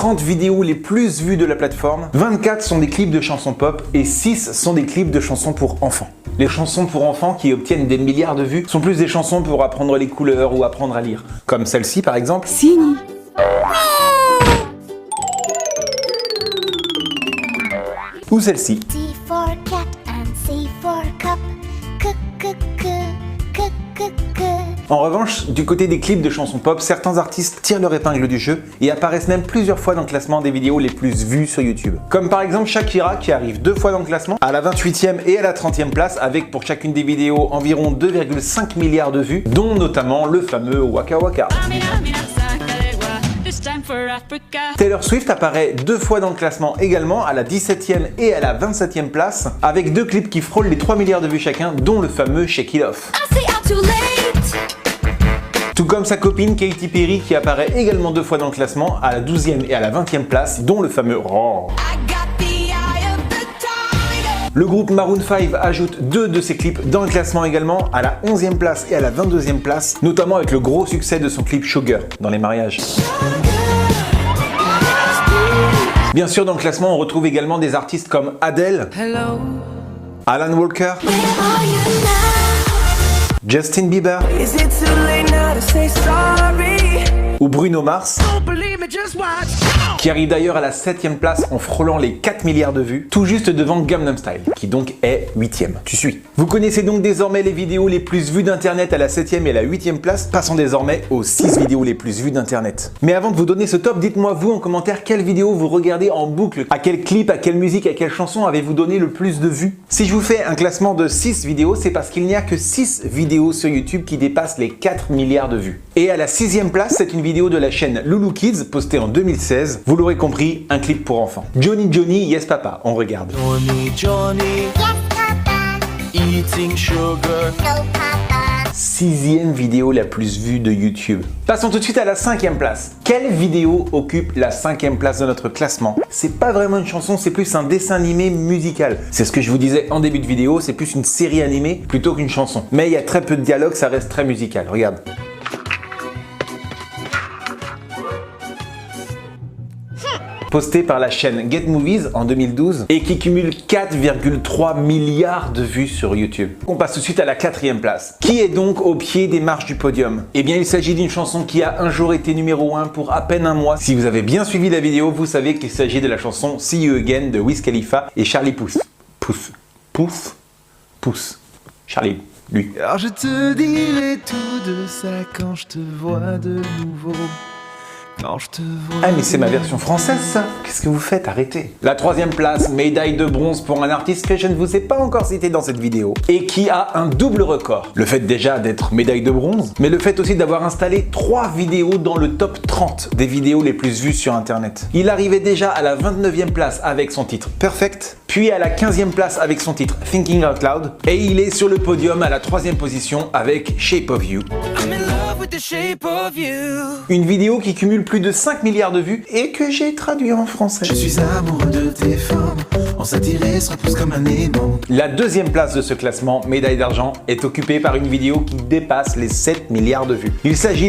30 vidéos les plus vues de la plateforme, 24 sont des clips de chansons pop et 6 sont des clips de chansons pour enfants. Les chansons pour enfants qui obtiennent des milliards de vues sont plus des chansons pour apprendre les couleurs ou apprendre à lire. Comme celle-ci par exemple. Sini. Ou celle-ci. C for cat and C for cup. En revanche, du côté des clips de chansons pop, certains artistes tirent leur épingle du jeu et apparaissent même plusieurs fois dans le classement des vidéos les plus vues sur YouTube. Comme par exemple Shakira qui arrive 2 fois dans le classement, à la 28e et à la 30e place, avec pour chacune des vidéos environ 2,5 milliards de vues, dont notamment le fameux Waka Waka. Taylor Swift apparaît 2 fois dans le classement également, à la 17e et à la 27e place, avec 2 clips qui frôlent les 3 milliards de vues chacun, dont le fameux Shake It Off. Tout comme sa copine Katy Perry qui apparaît également 2 fois dans le classement, à la 12e et à la 20e place, dont le fameux Roar. Le groupe Maroon 5 ajoute 2 de ses clips dans le classement également, à la 11e place et à la 22e place, notamment avec le gros succès de son clip Sugar dans les mariages. Bien sûr, dans le classement, on retrouve également des artistes comme Adele, Alan Walker, Justin Bieber ou Bruno Mars, qui arrive d'ailleurs à la 7e place en frôlant les 4 milliards de vues, tout juste devant Gangnam Style, qui donc est 8e. Tu suis. Vous connaissez donc désormais les vidéos les plus vues d'internet à la 7e et à la 8e place, passons désormais aux 6 vidéos les plus vues d'internet. Mais avant de vous donner ce top, dites-moi vous en commentaire quelle vidéo vous regardez en boucle, à quel clip, à quelle musique, à quelle chanson avez-vous donné le plus de vues. Si je vous fais un classement de 6 vidéos, c'est parce qu'il n'y a que 6 vidéos sur YouTube qui dépassent les 4 milliards de vues. Et à la 6e place, c'est une vidéo de la chaîne Loulou Kids, postée en 2016. Vous l'aurez compris, un clip pour enfants. Johnny Johnny, Yes Papa, on regarde. Johnny Johnny, Yes, Papa. eating sugar. No, Papa. 6e vidéo la plus vue de YouTube. Passons tout de suite à la 5e place. Quelle vidéo occupe la 5e place de notre classement? C'est pas vraiment une chanson, c'est plus un dessin animé musical. C'est ce que je vous disais en début de vidéo, c'est plus une série animée plutôt qu'une chanson. Mais il y a très peu de dialogue, ça reste très musical. Regarde. Posté par la chaîne Get Movies en 2012 et qui cumule 4,3 milliards de vues sur YouTube. On passe tout de suite à la 4e place. Qui est donc au pied des marches du podium? Eh bien, il s'agit d'une chanson qui a un jour été numéro 1 pour à peine un mois. Si vous avez bien suivi la vidéo, vous savez qu'il s'agit de la chanson See You Again de Wiz Khalifa et Charlie Puth. Puth. Charlie, lui. Alors je te dirai tout de ça quand je te vois de nouveau. Quand je te vois. Ah mais c'est ma version française ça. Qu'est-ce que vous faites? Arrêtez. La 3e place, médaille de bronze pour un artiste que je ne vous ai pas encore cité dans cette vidéo et qui a un double record. Le fait déjà d'être médaille de bronze, mais le fait aussi d'avoir installé 3 vidéos dans le top 30 des vidéos les plus vues sur internet. Il arrivait déjà à la 29e place avec son titre Perfect, puis à la 15e place avec son titre Thinking Out Loud et il est sur le podium à la 3e position avec Shape of You. I'm in love with the shape of you. Une vidéo qui cumule plus de 5 milliards de vues et que j'ai traduit en français. Je suis amoureux de tes formes. On s'attirait, se repousse comme un aimant. La 2e place de ce classement, médaille d'argent, est occupée par une vidéo qui dépasse les 7 milliards de vues. Il s'agit